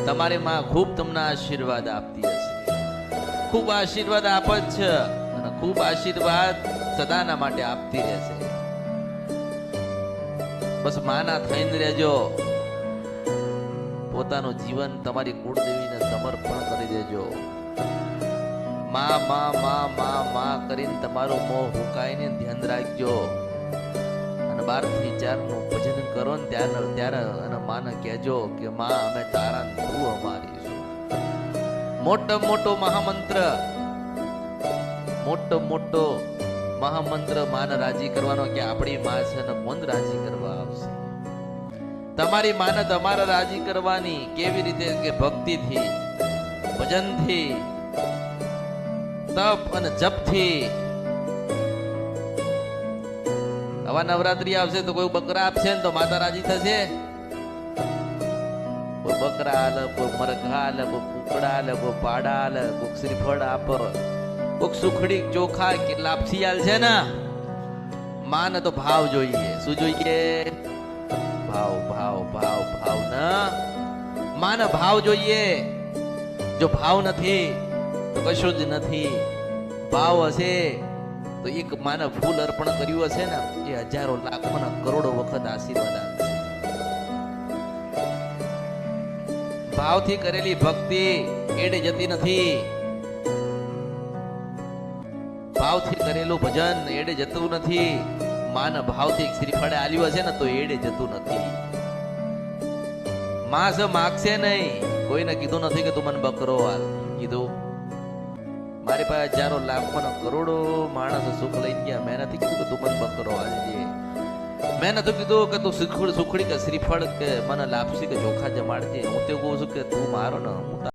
તમારી માં ખૂબ તમને આશીર્વાદ આપતી હશે, ખૂબ આશીર્વાદ આપ જ છે અને ખૂબ આશીર્વાદ સદાના માટે આપતી રહેશે. બસ માના થઈને રહેજો, પોતાનું જીવન તમારી કુળદેવીને સમર્પણ કરી દેજો. માં માં માં માં માં કરીને તમારું મોં હુકાઈને ધ્યાન રાખજો. અને 12 થી 4 નું ભજન કરો ને ત્યારે અને માને કહેજો કે માં અમે તારા ને તું અમારી છું. મોટો મોટો મહામંત્ર માને રાજી કરવાનો કે આપણી માં છે ને કોણ રાજી કરવા આવશે. તમારી માને તમારે રાજી કરવાની કેવી રીતે કે ભક્તિથી, ભજનથી, તપ અને જપથી. હવે નવરાત્રી આવશે તો કોઈ બકરા આપશે ને તો માતા રાજી થશે. કોઈ બકરા આલે, કોઈ મરઘા આલે, કોઈ કુકડા આલે, કોઈ પાડા આલે, કોઈ શ્રીફળ આપ, કોઈ સુખડી ચોખા કે લાપસી આલ છે ને. માને તો ભાવ જોઈએ. શું જોઈએ? ભાવ ભાવ ભાવ ભાવ ના માને ભાવ જોઈએ. જો ભાવ નથી તો કશું જ નથી. ભાવ હશે તો એક માને ફૂલ અર્પણ કર્યું હશે ને એ હજારો લાખો ના કરોડો વખત આશીર્વાદ આપશે. ભાવથી કરેલી ભક્તિ એડે જતી નથી. ભાવથી કરેલું ભજન એડે જતું નથી. માને ભાવથી શ્રીફળે આલ્યું હશે ને તો એડે જતું નથી. માં સ માગશે નહીં. કોઈને કીધું નથી કે તું મને બકરો હાલ. કીધું મારી પાસે હજારો લાખો કરોડો માણસ સુખ લઈ ગયા. મેં નથી કીધું કે તું મને બકરો હાલજે. મેં નથી કીધું કે તું સુખડી કે શ્રીફળ કે મને લાપસી કે ચોખા જમાડજે. હું તો કહું છું કે તું મારો ને હું